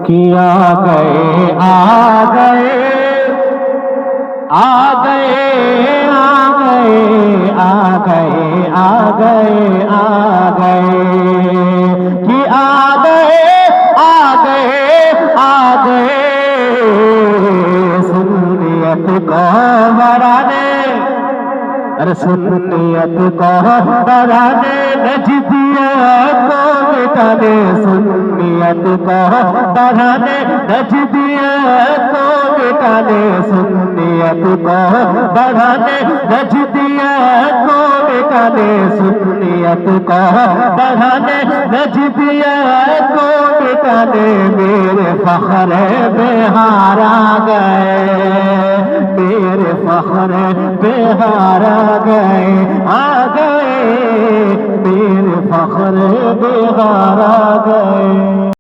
कि आ गए आ गए आ गए आ गए आ गए आ गए आ गए कि आ गए आ गए आ गए सुन्नियत को बढ़ाने, अरे सुन्नियत को बढ़ाने, नजदिया को मिटाने, सुन्नियत को बढ़ाने, नजदिया को मिटाने, सुन्नियत को बढ़ाने, नजदिया को मिटाने, सुन्नियत को बढ़ाने, नजदिया को मिटाने, मेरे फख्र बिहार आ गए, मेरे फख्र बिहार आ गए, मेरे फख्र बिहार आ गए।